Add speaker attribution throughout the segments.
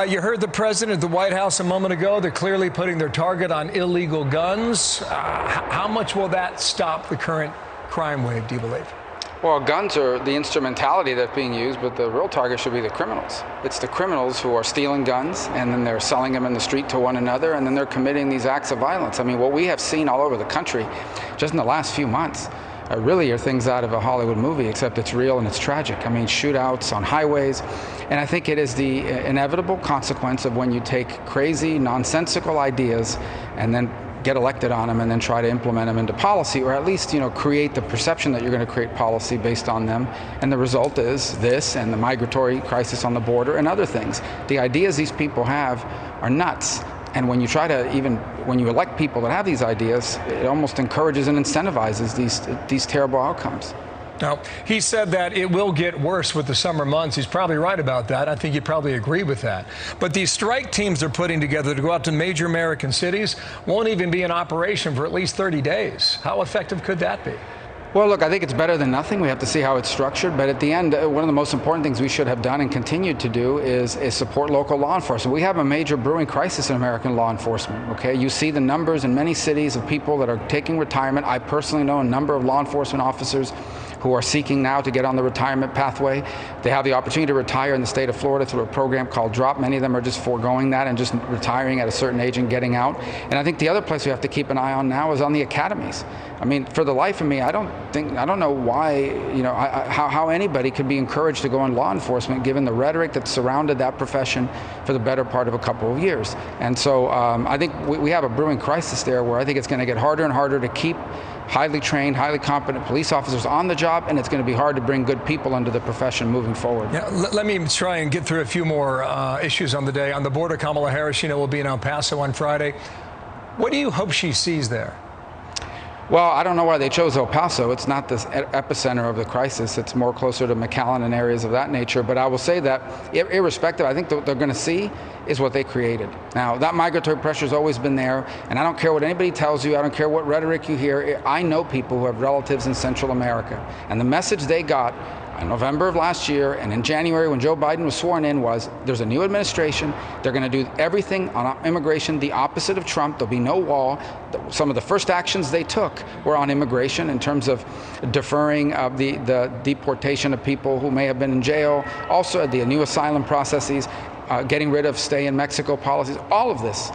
Speaker 1: You heard the president at the White House a moment ago. They're clearly putting their target on illegal guns. How much will that stop the current crime wave, do you believe?
Speaker 2: Well, guns are the instrumentality that's being used, but the real target should be the criminals. It's the criminals who are stealing guns, and then they're selling them in the street to one another, and then they're committing these acts of violence. I mean, what we have seen all over the country just in the last few months really are things out of a Hollywood movie, except it's real and it's tragic. I mean, shootouts on highways. And I think it is the inevitable consequence of when you take crazy, nonsensical ideas and then get elected on them and then try to implement them into policy, or at least, create the perception that you're going to create policy based on them. And the result is this and the migratory crisis on the border and other things. The ideas these people have are nuts. And when you when you elect people that have these ideas, it almost encourages and incentivizes these terrible outcomes.
Speaker 1: Now, he said that it will get worse with the summer months. He's probably right about that. I think you'd probably agree with that. But these strike teams they're putting together to go out to major American cities won't even be in operation for at least 30 days. How effective could that be?
Speaker 2: Well, look, I think it's better than nothing. We have to see how it's structured. But at the end, one of the most important things we should have done and continued to do is support local law enforcement. We have a major brewing crisis in American law enforcement, okay? You see the numbers in many cities of people that are taking retirement. I personally know a number of law enforcement officers who are seeking now to get on the retirement pathway. They have the opportunity to retire in the state of Florida through a program called DROP. Many of them are just foregoing that and just retiring at a certain age and getting out. And I think the other place we have to keep an eye on now is on the academies. I mean, for the life of me, I don't know why, how anybody could be encouraged to go in law enforcement given the rhetoric that surrounded that profession for the better part of a couple of years. And so I think we have a brewing crisis there where I think it's going to get harder and harder to keep highly trained, highly competent police officers on the job, and it's going to be hard to bring good people into the profession moving forward.
Speaker 1: Yeah, let me try and get through a few more issues on the day. On the border, Kamala Harris, will be in El Paso on Friday. What do you hope she sees there?
Speaker 2: Well, I don't know why they chose El Paso. It's not the epicenter of the crisis. It's more closer to McAllen and areas of that nature. But I will say that, irrespective, I think what they're going to see is what they created. Now, that migratory pressure has always been there, and I don't care what anybody tells you. I don't care what rhetoric you hear. I know people who have relatives in Central America, and the message they got in November of last year and in January when Joe Biden was sworn in was there's a new administration. They're going to do everything on immigration the opposite of Trump. There'll be no wall. Some of the first actions they took were on immigration in terms of deferring the deportation of people who may have been in jail, also the new asylum processes, getting rid of stay in Mexico policies. All of this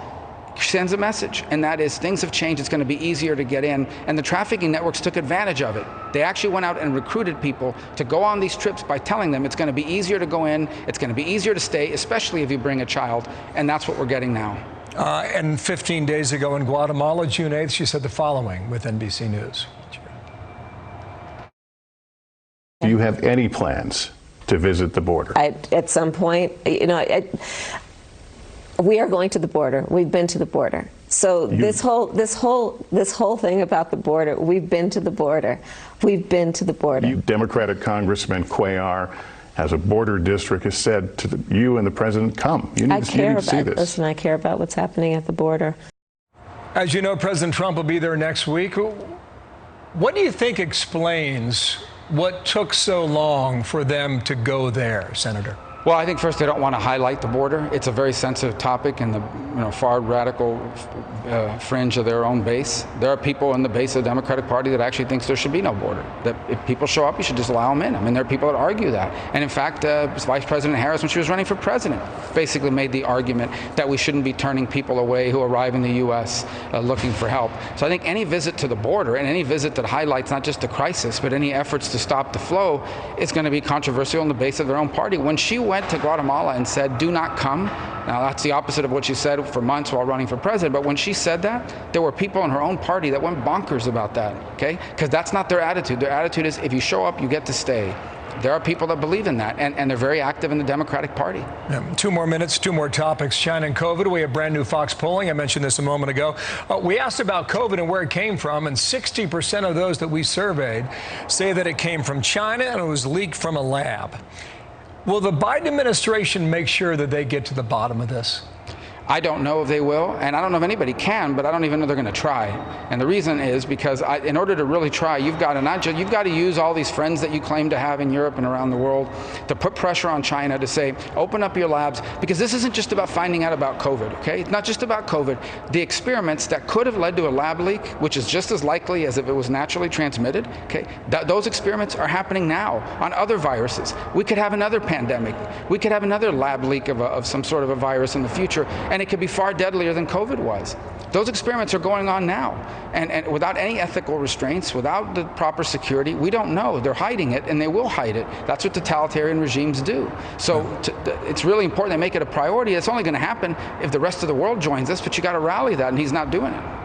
Speaker 2: sends a message, and that is things have changed. It's going to be easier to get in, and the trafficking networks took advantage of it. They actually went out and recruited people to go on these trips by telling them it's going to be easier to go in, it's going to be easier to stay, especially if you bring a child, and that's what we're getting now.
Speaker 1: And 15 days ago in Guatemala, June 8th, she said the following with NBC News.
Speaker 3: Do you have any plans to visit the border?
Speaker 4: At some point, we are going to the border. We've been to the border. So this whole thing about the border, we've been to the border. We've been to the border.
Speaker 3: Democratic Congressman Cuellar has a border district, has said to you and the president, come. You need to see this.
Speaker 4: Listen, I care about what's happening at the border.
Speaker 1: As you know, President Trump will be there next week. What do you think explains what took so long for them to go there, Senator?
Speaker 2: Well, I think first they don't want to highlight the border. It's a very sensitive topic in the far radical fringe of their own base. There are people in the base of the Democratic Party that actually thinks there should be no border. That if people show up, you should just allow them in. I mean, there are people that argue that. And in fact, Vice President Harris, when she was running for president, basically made the argument that we shouldn't be turning people away who arrive in the U.S. Looking for help. So I think any visit to the border and any visit that highlights not just the crisis, but any efforts to stop the flow is going to be controversial in the base of their own party. When she went to Guatemala and said, do not come. Now, that's the opposite of what she said for months while running for president. But when she said that, there were people in her own party that went bonkers about that, okay? Because that's not their attitude. Their attitude is if you show up, you get to stay. There are people that believe in that, and they're very active in the Democratic Party.
Speaker 1: 2 more minutes, 2 more topics. China and COVID. We have brand new Fox polling. I mentioned this a moment ago. We asked about COVID and where it came from, and 60% of those that we surveyed say that it came from China and it was leaked from a lab. Will the Biden administration make sure that they get to the bottom of this?
Speaker 2: I don't know if they will, and I don't know if anybody can, but I don't even know they're going to try. And the reason is because in order to really try, you've got to use all these friends that you claim to have in Europe and around the world to put pressure on China to say, open up your labs, because this isn't just about finding out about COVID, okay? It's not just about COVID. The experiments that could have led to a lab leak, which is just as likely as if it was naturally transmitted, okay? Those experiments are happening now on other viruses. We could have another pandemic. We could have another lab leak of some sort of a virus in the future, and it could be far deadlier than COVID was. Those experiments are going on now, and without any ethical restraints, without the proper security, we don't know. They're hiding it, and they will hide it. That's what totalitarian regimes do. So it's really important they make it a priority. It's only going to happen if the rest of the world joins us, but you got to rally that, and he's not doing it.